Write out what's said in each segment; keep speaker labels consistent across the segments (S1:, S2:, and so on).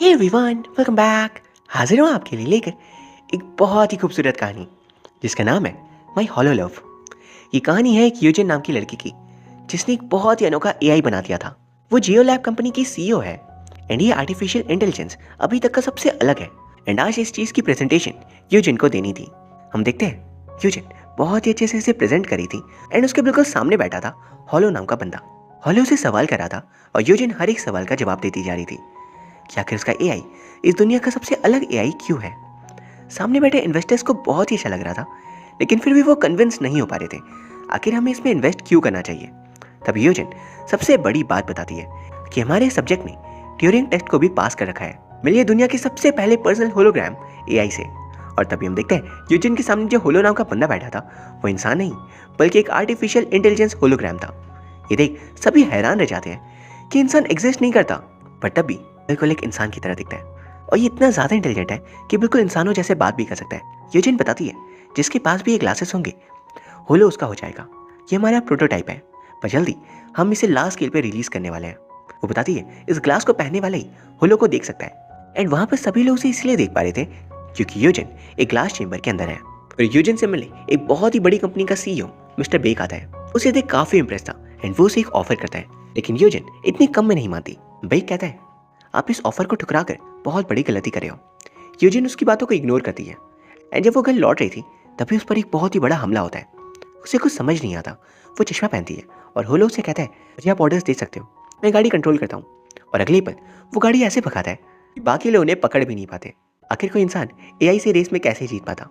S1: Hey everyone, welcome back. हाजिर हूँ आपके लिए लेकर एक बहुत ही खूबसूरत कहानी जिसका नाम है माई हॉलो लव। ये कहानी है एक यूजिन नाम की लड़की की जिसने एक बहुत ही अनोखा एआई बना दिया था। वो जियो लैब कंपनी की सीईओ है एंड ये आर्टिफिशियल इंटेलिजेंस अभी तक का सबसे अलग है। एंड आज इस चीज़ की प्रेजेंटेशन यूजिन को देनी थी। हम देखते हैं यूजिन बहुत ही अच्छे से इसे प्रेजेंट करी थी एंड उसके बिल्कुल सामने बैठा था हॉलो नाम का बंदा। हॉलो उसे सवाल कर रहा था और यूजिन हर एक सवाल का जवाब देती जा रही थी कि आखिर उसका एआई इस दुनिया का सबसे अलग एआई क्यों है। सामने बैठे इन्वेस्टर्स को बहुत ही अच्छा लग रहा था लेकिन फिर भी वो कन्विंस नहीं हो पा रहे थे आखिर हमें इसमें इन्वेस्ट क्यों करना चाहिए। तब यूजिन सबसे बड़ी बात बताती है कि हमारे सब्जेक्ट ने ट्यूरिंग टेस्ट को भी पास कर रखा है, मिली है दुनिया के सबसे पहले पर्सनल होलोग्राम एआई से। और तभी हम देखते हैं यूजिन के सामने जो होलो नाम का बंदा बैठा था वो इंसान नहीं बल्कि एक आर्टिफिशियल इंटेलिजेंस होलोग्राम था। ये देख सभी हैरान रह जाते हैं कि इंसान एग्जिस्ट नहीं करता पर तब भी बिल्कुल एक इंसान की तरह दिखता है और ये इतना ज़्यादा इंटेलिजेंट है कि बिल्कुल इंसानों जैसे बात भी कर सकता है। यूजिन बताती है जिसके पास भी ये ग्लासेस होंगे होलो उसका हो जाएगा। ये हमारा प्रोटोटाइप है पर जल्दी हम इसे लार्ज स्केल पे रिलीज करने वाले हैं। वो बताती है इस ग्लास को पहनने वाला ही होलो को देख सकता है एंड वहाँ पर सभी लोग उसे इसलिए देख पा रहे थे क्योंकि यूजिन एक ग्लास चेंबर के अंदर है और यूजिन से मिलने एक बहुत ही बड़ी कंपनी का सीईओ मिस्टर बेक आता है। उसे देख काफ़ी इंप्रेस था एंड वो उसे एक ऑफर करता है लेकिन यूजिन इतनी कम में नहीं मानती। बेक कहता है आप इस ऑफर को ठुकरा कर बहुत बड़ी गलती कर रहे हो। यूजिन उसकी बातों को इग्नोर करती है एंड जब वो घर लौट रही थी तभी उस पर एक बहुत ही बड़ा हमला होता है। उसे कुछ समझ नहीं आता। वो चश्मा पहनती है और होलो उसे कहता है मुझे आप ऑर्डर्स दे सकते हो, मैं गाड़ी कंट्रोल करता हूँ। और अगले पल वो गाड़ी ऐसे भगाता है कि बाकी लोग उन्हें पकड़ भी नहीं पाते। आखिर कोई इंसान एआई से रेस में कैसे जीत पाता।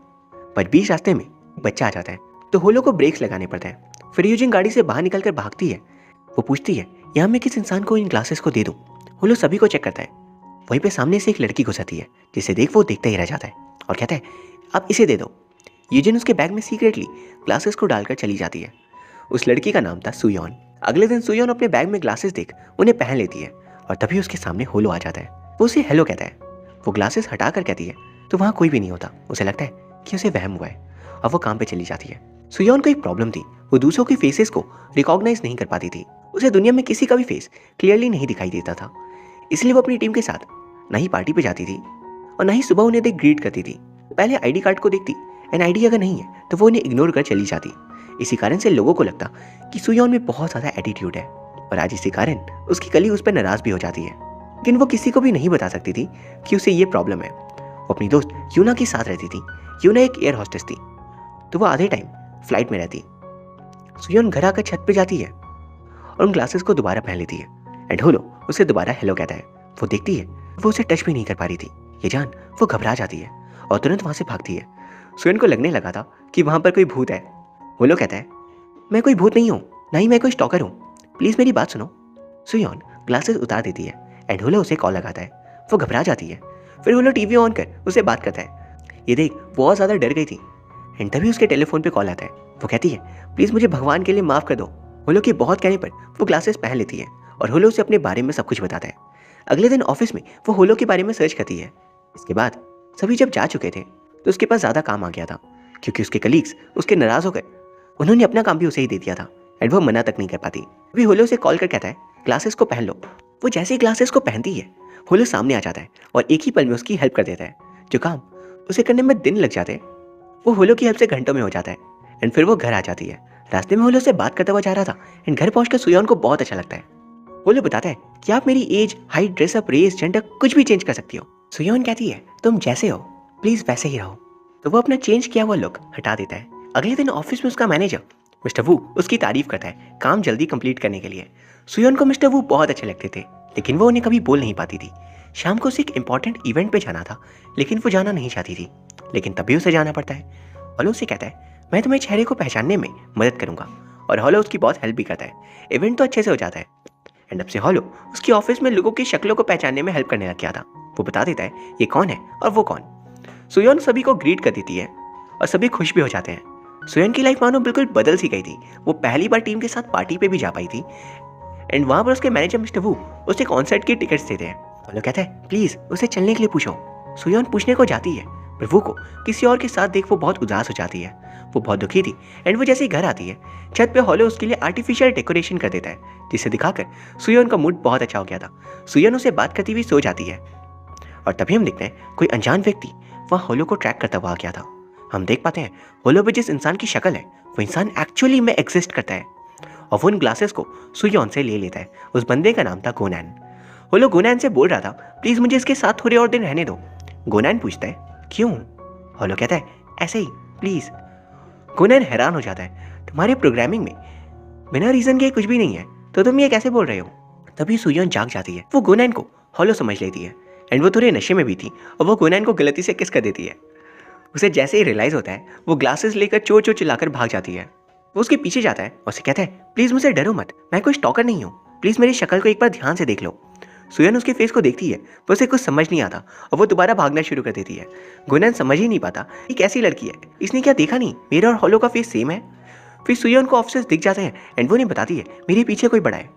S1: पर बीच रास्ते में एक बच्चा आ जाता है तो होलो को ब्रेक्स लगाने पड़ते हैं। फिर यूजिन गाड़ी से बाहर निकल कर भागती है। वो पूछती है यहाँ मैं किस इंसान को इन ग्लासेस को दे दूँ। होलो सभी को चेक करता है। वहीं पे सामने से एक लड़की गुजरती है जिसे देख वो देखता ही रह जाता है और कहता है आप इसे दे दो। यूजिन उसके बैग में सीक्रेटली ग्लासेस को डालकर चली जाती है। उस लड़की का नाम था सुयोन। अगले दिन सुयोन अपने बैग में ग्लासेस देख उन्हें पहन लेती है और तभी उसके सामने होलो आ जाता है। वो उसे हेलो कहता है। वो ग्लासेस हटा कर कहती है तो वहाँ कोई भी नहीं होता। उसे लगता है कि उसे वहम हुआ है और वो काम पे चली जाती है। सुयोन को एक प्रॉब्लम थी, वो दूसरों की फेसेस को रिकॉग्नाइज नहीं कर पाती थी। उसे दुनिया में किसी का भी फेस क्लियरली नहीं दिखाई देता था, इसलिए वो अपनी टीम के साथ ना ही पार्टी पे जाती थी और ना ही सुबह उन्हें देख ग्रीट करती थी। पहले आईडी कार्ड को देखती एंड आईडी अगर नहीं है तो वो उन्हें इग्नोर कर चली जाती। इसी कारण से लोगों को लगता कि सुयोन में बहुत ज़्यादा एटीट्यूड है और आज इसी कारण उसकी कलीग उस पर नाराज भी हो जाती है। लेकिन वो किसी को भी नहीं बता सकती थी कि उसे ये प्रॉब्लम है। वो अपनी दोस्त यूना के साथ रहती थी। यूना एक एयर होस्टेस थी तो वो आधे टाइम फ्लाइट में रहती। सुयोन घर आकर छत पे जाती है और उन ग्लासेस को दोबारा पहन लेती है एंड होलो उसे दोबारा हेलो कहता है। वो देखती है वो उसे टच भी नहीं कर पा रही थी। ये जान वो घबरा जाती है और तुरंत वहाँ से भागती है। सुयोन को लगने लगा था कि वहाँ पर कोई भूत है। होलो कहता है मैं कोई भूत नहीं हूँ, ना ही मैं कोई स्टॉकर हूँ, प्लीज़ मेरी बात सुनो। सुयोन ग्लासेस उतार देती है एंड होलो उसे कॉल लगाता है। वो घबरा जाती है। फिर होलो टीवी ऑन कर उसे बात करता है। ये देख बहुत ज़्यादा डर गई थी एंड तभी उसके टेलीफोन पे कॉल आता है। वो कहती है प्लीज़ मुझे भगवान के लिए माफ़ कर दो। होलो के बहुत कहने पर वो ग्लासेस पहन लेती है और होलो उसे अपने बारे में सब कुछ बताता है। अगले दिन ऑफिस में वो होलो के बारे में सर्च करती है। इसके बाद सभी जब जा चुके थे तो उसके पास ज़्यादा काम आ गया था क्योंकि उसके कलीग्स उसके नाराज़ हो गए। उन्होंने अपना काम भी उसे ही दे दिया था एंड वो मना तक नहीं कर पाती। अभी होलो उसे कॉल कर कहता है ग्लासेस को पहन लो। वो जैसे ही ग्लासेस को पहनती है होलो सामने आ जाता है और एक ही पल में उसकी हेल्प कर देता है। जो काम उसे करने में दिन लग जाते वो होलो की हेल्प से घंटों में हो जाता है एंड फिर वो घर आ जाती है। रास्ते में होलो से बात करता हुआ जा रहा था एंड घर पहुंचकर सुयोन को बहुत अच्छा लगता है। होलो बताता है कि आप मेरी age, height, dress up, race, gender कुछ भी चेंज कर सकती हो। सुयोन कहती है तुम जैसे हो प्लीज वैसे ही रहो। तो वो अपना चेंज किया हुआ लुक हटा देता है। अगले दिन ऑफिस में उसका मैनेजर मिस्टर वू उसकी तारीफ करता है काम जल्दी कंप्लीट करने के लिए। सुयोन को मिस्टर वू बहुत अच्छे लगते थे लेकिन वो उन्हें कभी बोल नहीं पाती थी। शाम को उसे एक इंपॉर्टेंट इवेंट पे जाना था लेकिन वो जाना नहीं चाहती थी, लेकिन तभी उसे जाना पड़ता है। हॉलो उसे कहता है मैं तुम्हें चेहरे को पहचानने में मदद करूंगा और हॉलो उसकी बहुत हेल्प भी करता है। इवेंट तो अच्छे से हो जाता है एंड अब से हॉलो उसकी ऑफिस में लोगों की शक्लों को पहचानने में हेल्प करने लग गया था। वो बता देता है ये कौन है और वो कौन। सुयोन सभी को ग्रीट कर देती है और सभी खुश भी हो जाते हैं। सुयोन की लाइफ मानो बिल्कुल बदल सी गई थी। वो पहली बार टीम के साथ पार्टी पे भी जा पाई थी एंड वहाँ पर उसके मैनेजर मिस्टर वू उसे कॉन्सर्ट की टिकट्स देते हैं। वो कहता है प्लीज़ उसे चलने के लिए पूछो। सुयोन पूछने को जाती है पर वो को किसी और के साथ देख वो बहुत उदास हो जाती है। वो बहुत दुखी थी एंड वो जैसे ही घर आती है छत पे हॉलो उसके लिए आर्टिफिशियल डेकोरेशन कर देता है जिसे दिखाकर सुयोन का मूड बहुत अच्छा हो गया था। सुयोन उसे बात करती हुई सो जाती है। और तभी हम देखते हैं कोई अनजान व्यक्ति वहाँ होलो को ट्रैक करता हुआ आ गया था। हम देख पाते हैं होलो पे जिस इंसान की शक्ल है वो इंसान एक्चुअली में एग्जिस्ट करता है और वो उन ग्लासेस को सुयोन से ले लेता है। उस बंदे का नाम था गोनैन। होलो गोनैन से बोल रहा था प्लीज मुझे इसके साथ थोड़े और दिन रहने दो। गोनैन पूछता है क्यों? होलो कहता है ऐसे ही प्लीज। गोनैन हैरान हो जाता है तुम्हारे प्रोग्रामिंग में बिना रीजन के कुछ भी नहीं है तो तुम ये कैसे बोल रहे हो? तभी सुयोन जाग जाती है। वो गोनैन को होलो समझ लेती है एंड वो थोड़े नशे में भी थी और वो गोनैन को गलती से किस कर देती है। उसे जैसे ही रियलाइज होता है वो ग्लासेस लेकर चोर चोर चिल्लाकर भाग जाती है। वो उसके पीछे जाता है और उसे कहता है प्लीज मुझे डरो मत, मैं कोई स्टॉकर नहीं हूँ, प्लीज मेरी शक्ल को एक बार ध्यान से देख लो। सुयन उसके फेस को देखती है पर उसे कुछ समझ नहीं आता और वो दोबारा भागना शुरू कर देती है। गोनैन समझ ही नहीं पाता ये कैसी लड़की है, इसने क्या देखा नहीं मेरा और होलो का फेस सेम है। फिर सुयन को ऑफिसर्स दिख जाते हैं एंड वो उन्हें बताती है मेरे पीछे कोई बड़ा है।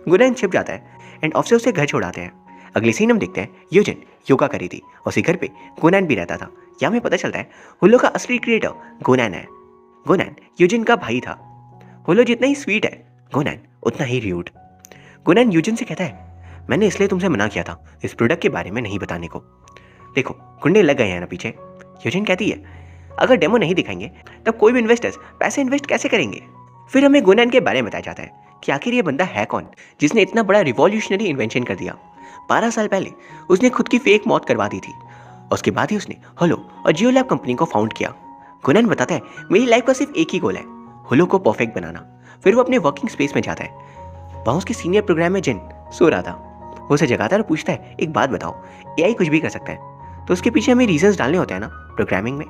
S1: गोनैन छिप जाता है एंड ऑफिसर उसे घर छोड़ाते हैं। अगले सीन हम देखते हैं यूजिन योगा करी थी और उसी घर पे गोनैन भी रहता था। यहाँ में पता चलता है होलो का असली क्रिएटर गोनैन है। गोनैन यूजिन का भाई था। होलो जितना ही स्वीट है गोनैन उतना ही र्यूड। गोनैन यूजिन से कहता है मैंने इसलिए तुमसे मना किया था इस प्रोडक्ट के बारे में नहीं बताने को। देखो गुंडे लग गए हैं ना पीछे। यूजिन कहती है अगर डेमो नहीं दिखाएंगे तब कोई भी इन्वेस्टर्स पैसे इन्वेस्ट कैसे करेंगे? फिर हमें गोनैन के बारे में बताया जाता है कि आखिर ये बंदा है कौन जिसने इतना बड़ा रिवॉल्यूशनरी इन्वेंशन कर दिया। 12 साल पहले उसने खुद की फेक मौत करवा दी थी और उसके बाद ही उसने होलो और जियोलैब कंपनी को फाउंड किया। गोनैन बताता है मेरी लाइफ का सिर्फ एक ही गोल है, होलो को परफेक्ट बनाना। फिर वो अपने वर्किंग स्पेस में जाता है। वहाँ उसके सीनियर प्रोग्राम में जिन सो रहा था। वो उसे जगाता है और पूछता है एक बात बताओ एआई कुछ भी कर सकता है तो उसके पीछे हमें रीजंस डालने होते हैं ना प्रोग्रामिंग में,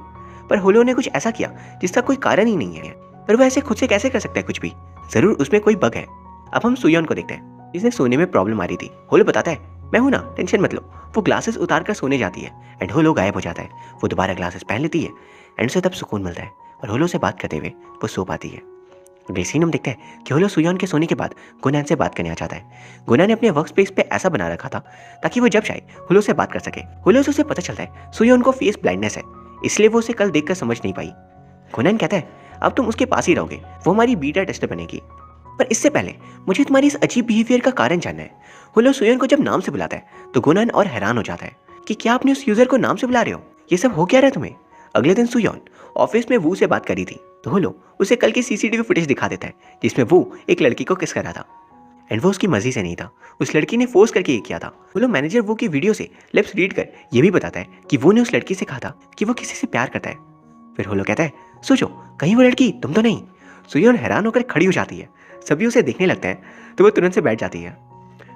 S1: पर होलो ने कुछ ऐसा किया जिसका कोई कारण ही नहीं है। पर वो ऐसे खुद से कैसे कर सकता है कुछ भी? जरूर उसमें कोई बग है। अब हम सुयोन को देखते हैं जिसने सोने में प्रॉब्लम आ रही थी। होलो बताता है मैं हूं ना, टेंशन मत लो। वो ग्लासेस उतार कर सोने जाती है एंड होलो गायब हो जाता है। वो दोबारा ग्लासेस पहन लेती है एंड उसे तब सुकून मिलता है और होलो से बात करते हुए वो सो पाती है। अगले सीन हम देखते हैं कि होलो सुयोन के सोने के बाद गोनैन से बात करने आ जाता है। गोनैन ने अपने वर्क स्पेस पे ऐसा बना रखा था ताकि वो जब चाहे होलो से बात कर सके। होलो से उसे पता चलता है सुयोन को फेस ब्लाइंडनेस है इसलिए वो उसे कल देखकर समझ नहीं पाई। गोनैन कहता है अब तुम उसके पास ही रहोगे, वो हमारी बीटा टेस्टर बनेगी। पर इससे पहले मुझे तुम्हारी इस अजीब बिहेवियर का कारण जानना है। होलो सुयोन को जब नाम से बुलाता है तो गोनैन और हैरान हो जाता है कि क्या आपने उस यूजर को नाम से बुला रहे हो, ये सब हो क्या रहा है तुम्हें? अगले दिन सुयोन ऑफिस में वू से बात करी थी तो होलो उसे कल की सीसीटीवी फुटेज दिखा देता है जिसमें वो एक लड़की को किस कर रहा था एंड वो उसकी मर्जी से नहीं था, उस लड़की ने फोर्स करके ये किया था। होलो मैनेजर वो की वीडियो से लिप्स रीड कर ये भी बताता है कि वो ने उस लड़की से कहा था कि वो किसी से प्यार करता है। फिर होलो कहता है सोचो कहीं वो लड़की तुम तो नहीं? सुयोन हैरान होकर खड़ी हो जाती है। सभी उसे देखने लगते हैं तो वो तुरंत से बैठ जाती है।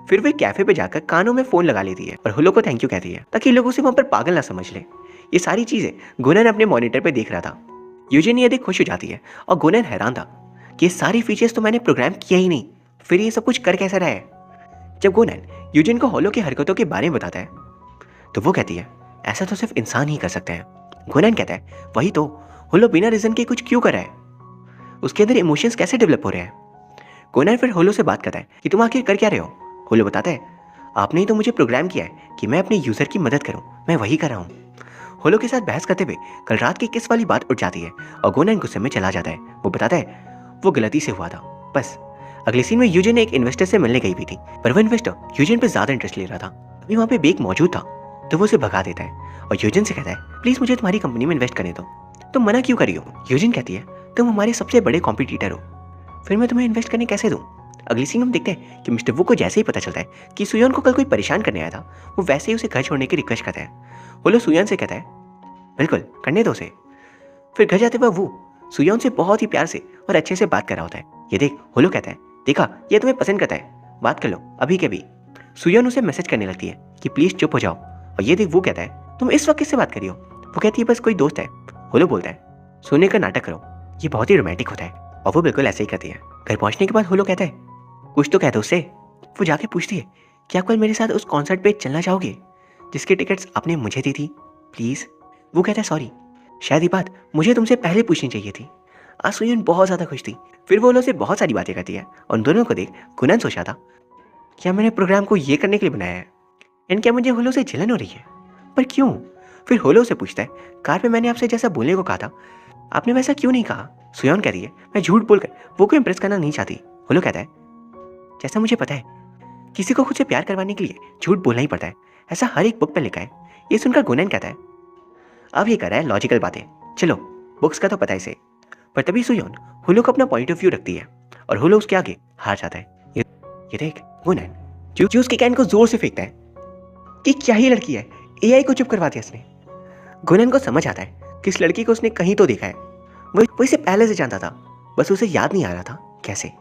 S1: फिर वो कैफे पे जाकर कानों में फोन लगा लेती है और होलो को थैंक यू कहती है ताकि लोग उसे वहां पर पागल ना समझ ले। ये सारी चीजें गोनैन अपने मॉनिटर पे देख रहा था। यूजिन ये देख खुश हो जाती है और गोनैन हैरान था कि ये सारी फीचर्स तो मैंने प्रोग्राम किया ही नहीं, फिर ये सब कुछ कर कैसे रहा है? जब गोनैन यूजिन को होलो की हरकतों के बारे में बताता है तो वो कहती है ऐसा तो सिर्फ इंसान ही कर सकते हैं। गोनैन कहता है वही तो, होलो बिना रीजन के कुछ क्यों कर रहा है, उसके अंदर इमोशंस कैसे डेवलप हो रहे हैं? गोनैन फिर होलो से बात करता है कि तुम आखिर कर क्या रहे हो? होलो बताता है आपने ही तो मुझे प्रोग्राम किया है कि मैं अपने यूजर की मदद करूं, मैं वही कर रहा हूं। होलो के साथ बहस करते हुए कल रात की किस वाली बात उठ जाती है और गोनैन गुस्से में चला जाता है। वो बताता है वो गलती से हुआ था बस। अगले सीन में यूजिन एक इन्वेस्टर से मिलने गई भी थी पर वो इन्वेस्टर यूजिन पे ज्यादा इंटरेस्ट ले रहा था। अभी वहाँ पे बेक मौजूद था तो वो उसे भगा देता है और यूजिन से कहता है प्लीज मुझे तुम्हारी कंपनी में इन्वेस्ट करने दो। तुम मना क्यों करी हो? यूजिन कहती है तुम हमारे सबसे बड़े कॉम्पिटिटर हो, फिर मैं तुम्हें इन्वेस्ट करने कैसे दूं? अगली सीन हम देखते हैं कि मिस्टर वू को जैसे ही पता चलता है कि सुयोन को कल कोई परेशान करने आया था वो वैसे ही उसे घर छोड़ने की रिक्वेस्ट करता है। होलो सुयोन से कहता है बिल्कुल करने दो उसे। फिर घर जाते हुए वो सुयोन से बहुत ही प्यार से और अच्छे से बात कर रहा होता है। ये देख होलो कहता है देखा ये तुम्हें पसंद करता है, बात कर लो अभी के भी। सुयोन उसे मैसेज करने लगती है कि प्लीज चुप हो जाओ और ये देख वो कहता है तुम इस वक्त किससे बात करी हो? वो कहती है बस कोई दोस्त है। होलो बोलता है सोने का नाटक करो, ये बहुत ही रोमांटिक होता है और वो बिल्कुल ऐसे ही करती है। घर पहुंचने के बाद होलो कहता है कुछ तो कहते उससे। वो जाके पूछती है क्या कल मेरे साथ उस कॉन्सर्ट पे चलना चाहोगे जिसकी टिकट्स आपने मुझे दी थी प्लीज? वो कहता है सॉरी, शायद ये बात मुझे तुमसे पहले पूछनी चाहिए थी। आज सुयोन बहुत ज्यादा खुश थी। फिर वो होलो से बहुत सारी बातें करती है और उन दोनों को देख गोनैन सोचा था क्या मैंने प्रोग्राम को ये करने के लिए बनाया है एंड क्या मुझे होलो से जलन हो रही है, पर क्यों? फिर होलो से पूछता है कार पे मैंने आपसे जैसा बोलने को कहा था आपने वैसा क्यों नहीं कहा? सुयोन कह रही है मैं झूठ बोलकर वो को इम्प्रेस करना नहीं चाहती। होलो कहता है जैसा मुझे पता है किसी को खुद से प्यार करवाने के लिए झूठ बोलना ही पड़ता है ऐसा हर एक बुक पे लिखा है। ये सुनकर गुनैन कहता है, अब ये कर रहा है लॉजिकल बातें, चलो बुक्स का तो पता है इसे। पर तभी सुयोन हुलो को अपना पॉइंट ऑफ व्यू रखती है और हुलो उसके आगे हार जाता है। ये देख, गुनैन जूस के कैन को जोर से फेंकता है कि क्या ही लड़की है, एआई को चुप करवा दिया इसने। गुनैन को समझ आता है कि इस लड़की को उसने कहीं तो देखा है, वो इसे पहले से जानता था, बस उसे याद नहीं आ रहा था कैसे।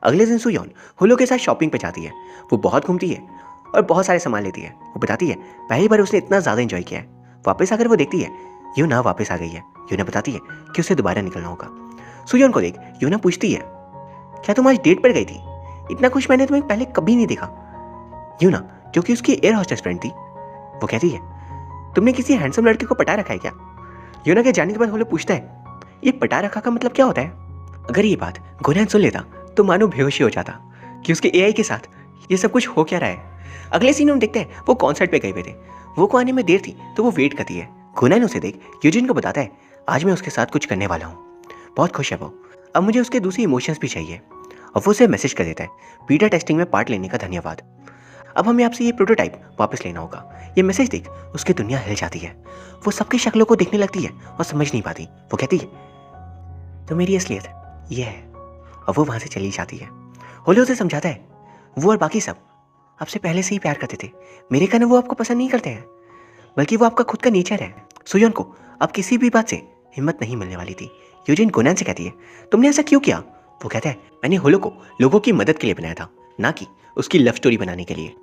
S1: अगले दिन सुयोन हुलो के साथ शॉपिंग पे जाती है। वो बहुत घूमती है और बहुत सारे सामान लेती है। वो बताती है पहली बार उसने इतना ज़्यादा एंजॉय किया है। वापस आकर वो देखती है यूना वापस आ गई है। यूना बताती है कि उसे दोबारा निकलना होगा। सुयोन को देख यूना पूछती है, क्या तुम आज डेट पर गई थी? इतना खुश मैंने तुम्हें पहले कभी नहीं देखा। यूना, जो कि उसकी एयर होस्टेस फ्रेंड थी, वो कहती है, तुमने किसी हैंडसम लड़के को पटा रखा है क्या? यूना के जाने के बाद हुलो पूछता है, ये पटा रखा का मतलब क्या होता है? अगर ये बात गुनैन सुन लेता तो मानो बेहोशी हो जाता कि उसके एआई के साथ ये सब कुछ हो क्या रहा है। अगले सीन में देखते हैं वो कॉन्सर्ट पे गए हुए थे। वो को आने में देर थी तो वो वेट करती है। गुनैन उसे देख यूजिन को बताता है, आज मैं उसके साथ कुछ करने वाला हूँ। बहुत खुश है वो। अब मुझे उसके दूसरे इमोशंस भी चाहिए। और वो उसे मैसेज कर देता है, बीटा टेस्टिंग में पार्ट लेने का धन्यवाद। अब हमें आपसे ये प्रोटोटाइप वापस लेना होगा। ये मैसेज देख उसकी दुनिया हिल जाती है। वो सबकी शक्लों को देखने लगती है और समझ नहीं पाती। वो कहती है, तो मेरी असलियत ये है। और वो वहां से चली जाती है। होलो उसे समझाता है, वो और बाकी सब आपसे पहले से ही प्यार करते थे। मेरे कारण वो आपको पसंद नहीं करते हैं, बल्कि वो आपका खुद का नेचर है। सुयोन को अब किसी भी बात से हिम्मत नहीं मिलने वाली थी। यूजिन गुनैन से कहती है, तुमने ऐसा क्यों किया? वो कहता है, मैंने होलो को लोगों की मदद के लिए बनाया था, ना कि उसकी लव स्टोरी बनाने के लिए।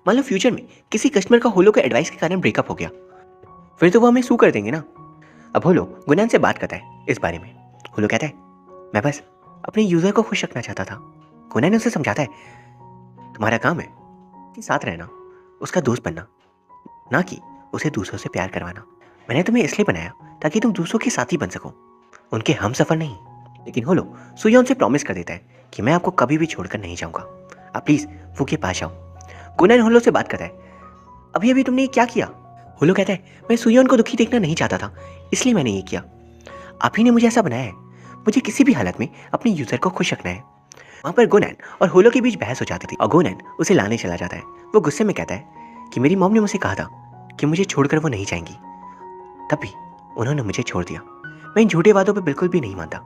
S1: मान लो फ्यूचर में किसी कस्टमर का होलो के एडवाइस के कारण ब्रेकअप हो गया, फिर तो वो हमें सू कर देंगे ना। अब होलो गुनैन से बात करता है इस बारे में। होलो कहता है, मैं बस अपने यूजर को खुश रखना चाहता था। गुनैन उसे समझाता है, तुम्हारा काम है कि साथ रहना, उसका दोस्त बनना, ना कि उसे दूसरों से प्यार करवाना। मैंने तुम्हें इसलिए बनाया ताकि तुम दूसरों के साथी बन सको, उनके हम सफर नहीं। लेकिन होलो सुयोन से प्रॉमिस कर देता है कि मैं आपको कभी भी छोड़कर नहीं जाऊंगा, आप प्लीज वो के पास आओ। गुनैन होलो से बात करता है, अभी अभी तुमने ये क्या किया? होलो कहता है, मैं सुयोन को दुखी देखना नहीं चाहता था, इसलिए मैंने ये किया। आप ही ने मुझे ऐसा बनाया है। मुझे किसी भी हालत में अपने यूजर को खुश रखना है। वहां पर गुनैन और होलो के बीच बहस हो जाती थी और गुनैन उसे लाने चला जाता है। वो गुस्से में कहता है कि मेरी मॉम ने मुझे कहा था कि मुझे छोड़कर वो नहीं जाएंगी, तब भी उन्होंने मुझे छोड़ दिया। मैं इन झूठे वादों पे बिल्कुल भी नहीं मानता।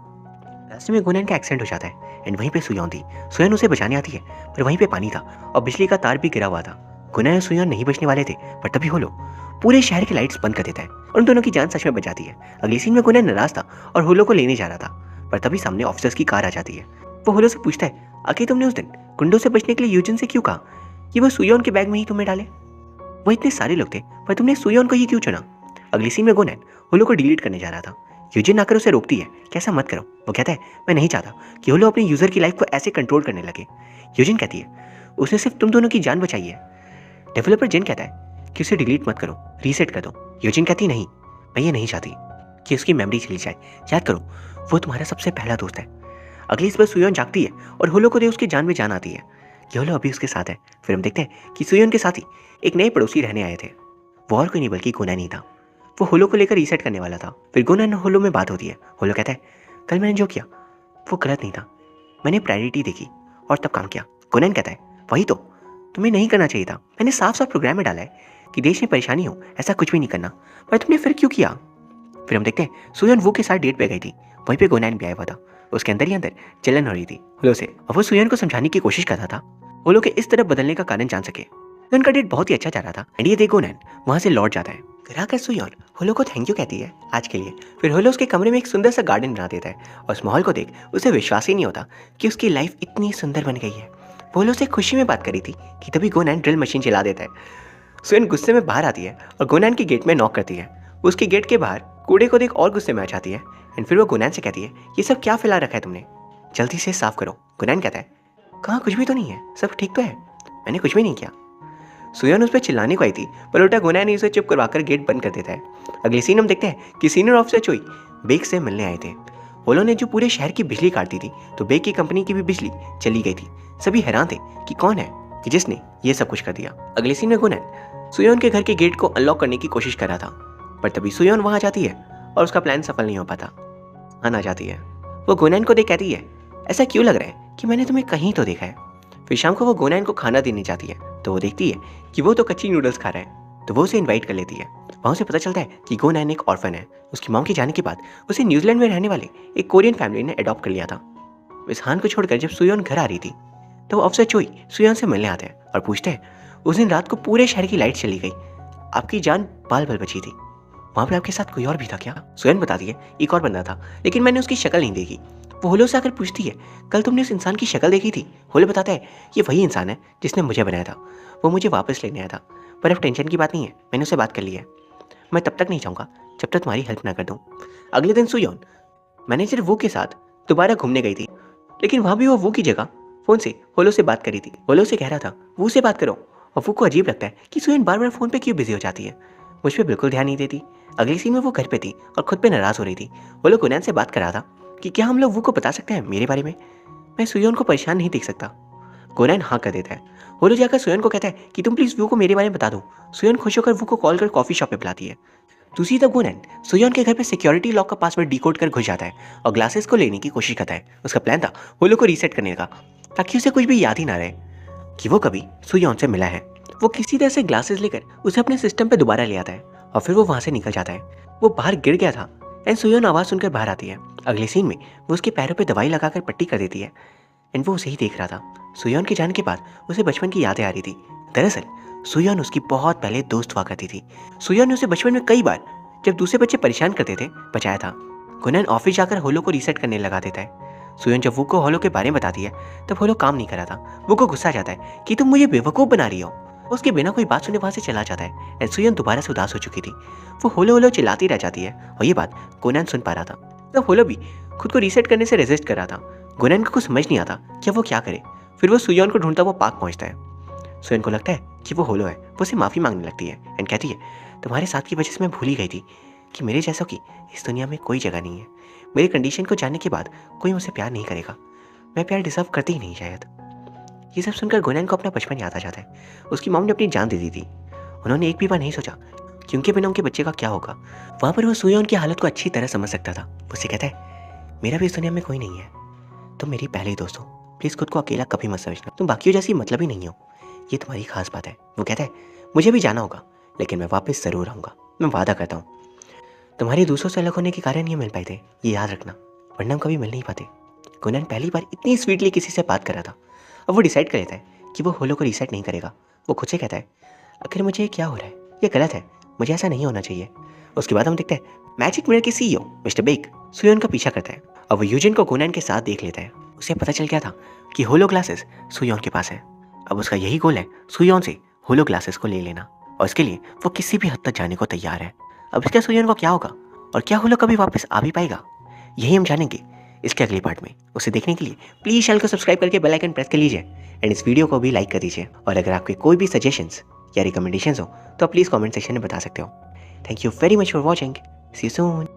S1: रास्ते में गुनैन का एक्सीडेंट हो जाता है एंड वहीं पे सुयोन थी। सुयोन उसे बचाने आती है, पर वहीं पे पानी था और बिजली का तार भी गिरा हुआ था। गुनैन और सुयोन नहीं बचने वाले थे, पर तभी होलो पूरे शहर की लाइट्स बंद कर देता है और उन दोनों की जान सच में बच जाती है। अगली सीन में गुनैन नाराज था और होलो को लेने जा रहा था, पर तभी सामने ऑफिसर्स की कार आ जाती है। वो होलो से पूछता है, आखिर तुमने उस दिन गुंडों से बचने के लिए यूजिन से क्यों कहा कि वो सुयोन के बैग में ही तुम्हें डाले? वो इतने सारे लोग थे, पर तुमने सुयोन को ही क्यों चुना? अगली सीन में गुनैन होलो को डिलीट करने जा रहा था। यूजिन आकर उसे रोकती है कि ऐसा मत करो। वो कहता है, मैं नहीं चाहता कि होलो अपने यूजर की लाइफ को ऐसे कंट्रोल करने लगे। यूजिन कहती है, उसने सिर्फ तुम दोनों की जान बचाई है। डेवलपर जिन कहता है कि उसे डिलीट मत करो, रीसेट कर दो। यूजिन कहती, नहीं, मैं ये नहीं चाहती कि उसकी मेमोरी चली जाए। याद करो, वो तुम्हारा सबसे पहला दोस्त है। अगली सुबह सुयोन जागती है और होलो को दे उसकी जान में जान आती है कि होलो अभी उसके साथ है। फिर हम देखते हैं कि सुयोन के साथ ही एक नए पड़ोसी रहने आए थे। वो और कोई नहीं बल्कि गुनैन ही था। वो होलो को लेकर रीसेट करने वाला था। फिर गुनैन और होलो में बात होती है। होलो कहता है, कल मैंने जो किया वो गलत नहीं था, मैंने प्रायोरिटी देखी और तब काम किया। गुनैन कहता है, वही तो, तुम्हें नहीं करना चाहिए था। मैंने साफ साफ प्रोग्राम में डाला है कि देश में परेशानी हो ऐसा कुछ भी नहीं करना, पर तुमने फिर क्यों किया? फिर हम देखते हैं सुयोन वो के साथ डेट पे गई थी। वहीं पे गुनैन भी आया हुआ था। उसके अंदर ही अंदर जलन हो रही थी होलो से और वो सुयोन को समझाने की कोशिश कर रहा था होलो के इस तरफ बदलने का कारण जान सके। उनका डेट बहुत ही अच्छा जा रहा था एंड ये देख गुनैन वहां से लौट जाता है। घर आकर सुयोन होलो को थैंक यू कहती है आज के लिए। फिर होलो उसके कमरे में एक सुंदर सा गार्डन बना देता है और उस माहौल को देख उसे विश्वास ही नहीं होता कि उसकी लाइफ इतनी सुंदर बन गई है। वो होलो से खुशी में बात करी थी कि तभी गुनैन ड्रिल मशीन चला देता है। सुयोन गुस्से में बाहर आती है और गुनैन की गेट में नॉक करती है। उसके गेट के बाहर कूड़े को देख और गुस्से में आ जाती है एंड फिर वो गुनैन से कहती है, ये सब क्या फैला रखा है तुमने, जल्दी से साफ करो। गुनैन कहता है, कहाँ, कुछ भी तो नहीं है, सब ठीक तो है, मैंने कुछ भी नहीं किया। सुयोन उस पर चिल्लाने को आई थी, पर उल्टा गुनैन ने उसे चुप करवाकर गेट बंद कर देता है। अगले सीन हम देखते हैं कि सीनियर ऑफिसर चोई बेक से मिलने आए थे। होलो ने जो पूरे शहर की बिजली काट दी थी, तो बेक की कंपनी की भी बिजली चली गई थी। सभी हैरान थे कि कौन है कि जिसने ये सब कुछ कर दिया। अगले सीन में गुनैन सुयोन के घर के गेट को अनलॉक करने की कोशिश कर रहा था, पर तभी सुयोन वहां जाती है और उसका प्लान सफल नहीं हो पाता। आना जाती है। वो गुनैन को देख कहती है, ऐसा क्यों लग रहा है कि मैंने तुम्हें कहीं तो देखा है। फिर शाम को वो गुनैन को खाना देने जाती है तो वो देखती है कि वो तो कच्ची नूडल्स खा रहा है। तो वो उसे इनवाइट कर लेती है। वहाँ उसे पता चलता है कि गोनैन एक ऑर्फन है। उसकी मॉम के जाने के बाद उसे न्यूजीलैंड में रहने वाले एक कोरियन फैमिली ने अडॉप्ट कर लिया था। इस हान को छोड़कर जब सुयोन घर आ रही थी तो वो अफसर चोई सुयोन से मिलने आते हैं और पूछते हैं, उस दिन रात को पूरे शहर की लाइट चली गई, आपकी जान बाल बाल बची थी, वहाँ पे आपके साथ कोई और भी था क्या? सुयोन बताती है, एक और बंदा था लेकिन मैंने उसकी शक्ल नहीं देखी। वो होलो से आकर पूछती है, कल तुमने उस इंसान की शक्ल देखी थी? होलो बताता है, ये वही इंसान है जिसने मुझे बनाया था, वो मुझे वापस लेने आया था, पर अब टेंशन की बात नहीं है, मैंने उससे बात कर ली है। मैं तब तक नहीं चाहूँगा जब तक तुम्हारी हेल्प ना कर दूँ। अगले दिन सुयोन मैनेजर वो के साथ दोबारा घूमने गई थी, लेकिन वहाँ भी वो की जगह फ़ोन से होलो से बात करी थी। होलो से कह रहा था वो से बात करो, और वो को अजीब लगता है कि सुयोन बार बार फ़ोन पे क्यों बिजी हो जाती है। मुझ पर बिल्कुल ध्यान नहीं देती। अगली सीन में वो घर पे थी और खुद पे नाराज़ हो रही थी। होलो गोनैन से बात कर रहा था कि क्या हम लोग वो को बता सकते हैं मेरे बारे में, मैं सुयोन को परेशान नहीं देख सकता। गोनैन हाँ कर देता है। होलो जाकर सुयोन को कहता है कि तुम प्लीज़ वो को मेरे बारे में बता दो। सुयोन खुश होकर वो को कॉल कर कॉफ़ी शॉप पे बुलाती है। दूसरी तरफ गोनैन सुयोन के घर पे सिक्योरिटी लॉक का पासवर्ड डिकोड कर घुस जाता है और ग्लासेस को लेने की कोशिश करता है। उसका प्लान था होलो को रीसेट करने का, ताकि उसे कुछ भी याद ही ना रहे कि वो कभी सुयोन से मिला है। वो किसी तरह से ग्लासेस लेकर उसे अपने सिस्टम पे दोबारा ले आता है और फिर वो वहाँ से निकल जाता है। वो बाहर गिर गया था एंड सुयोन आवाज़ सुनकर बाहर आती है। अगले सीन में वो उसके पैरों पे दवाई लगाकर पट्टी कर देती है एंड वो उसे ही देख रहा था। सुयोन के जाने के बाद उसे बचपन की यादें आ रही थी। दरअसल सुयोन उसकी बहुत पहले दोस्त हुआ करती थी। सुयोन ने उसे बचपन में कई बार जब दूसरे बच्चे परेशान करते थे बचाया था। गोनैन ऑफिस जाकर होलो को रीसेट करने लगा देता है। सुयोन जब वो को होलो के बारे में बताती है तब होलो काम नहीं कर रहा था। वो को गुस्सा आ जाता है कि तुम मुझे बेवकूफ़ बना रही हो। उसके बिना कोई बात सुने वहाँ से चला जाता है एंड सुयोन दोबारा से उदास हो चुकी थी। वो होलो होलो चिल्लाती रह जाती है और ये बात गोनैन सुन पा रहा था। तब होलो भी खुद को रीसेट करने से रेजिस्ट कर रहा था। गोनैन को कुछ समझ नहीं आता कि वो क्या करे। फिर वो सुयोन को ढूंढता हुआ पार्क पहुंचता है। सुयोन को लगता है कि वो होलो है। वो उसे माफ़ी मांगने लगती है एंड कहती है, तुम्हारे साथ की वजह से मैं भूल ही गई थी कि मेरे जैसों की इस दुनिया में कोई जगह नहीं है। मेरी कंडीशन को जानने के बाद कोई मुझसे प्यार नहीं करेगा। मैं प्यार डिजर्व करती ही नहीं शायद। ये सब सुनकर गोनैन को अपना बचपन याद आ जाता है। उसकी मॉम ने अपनी जान दे दी थी। उन्होंने एक भी बार नहीं सोचा कि उनके बिना उनके बच्चे का क्या होगा। वहाँ पर वो सुयोन की हालत को अच्छी तरह समझ सकता था। उससे कहता है, मेरा भी इस दुनिया में कोई नहीं है, तुम मेरी पहली दोस्त हो, प्लीज़ खुद को अकेला कभी मत समझना, तुम बाकियों जैसी मतलब ही नहीं हो, ये तुम्हारी खास बात है। वो कहता है, मुझे भी जाना होगा लेकिन मैं वापस ज़रूर आऊँगा, मैं वादा करता हूँ। तुम्हारे दूसरों से अलग होने के कारण ये मिल पाए थे, ये याद रखना, वरना हम कभी मिल नहीं पाते। गोनैन पहली बार इतनी स्वीटली किसी से बात कर रहा था। अब वो डिसाइड कर लेता है कि वो होलो को रीसेट नहीं करेगा। वो खुद से कहता है, आखिर मुझे क्या हो रहा है, ये गलत है, मुझे ऐसा नहीं होना चाहिए। उसके बाद हम देखते हैं मैजिक मिरर के सीईओ मिस्टर बेक सुयोन का पीछा करता है और वो यूजिन को गोनैन के साथ देख लेता है। उसे पता चल गया था कि होलो ग्लासेस सुयोन के पास है। अब उसका यही गोल है सुयोन से होलो ग्लासेस को ले लेना, और इसके लिए वो किसी भी हद तक जाने को तैयार है। अब इसका सुयोन को क्या होगा और क्या होलो कभी वापस आ भी पाएगा, यही हम जानेंगे इसके अगले पार्ट में। उसे देखने के लिए प्लीज़ चैनल को सब्सक्राइब करके बेल आइकन प्रेस कर लीजिए एंड इस वीडियो को भी लाइक कर दीजिए। और अगर आपके कोई भी सजेशंस या रिकमेंडेशंस हो तो प्लीज़ कमेंट सेक्शन में बता सकते हो। Thank you very much for watching. See you soon.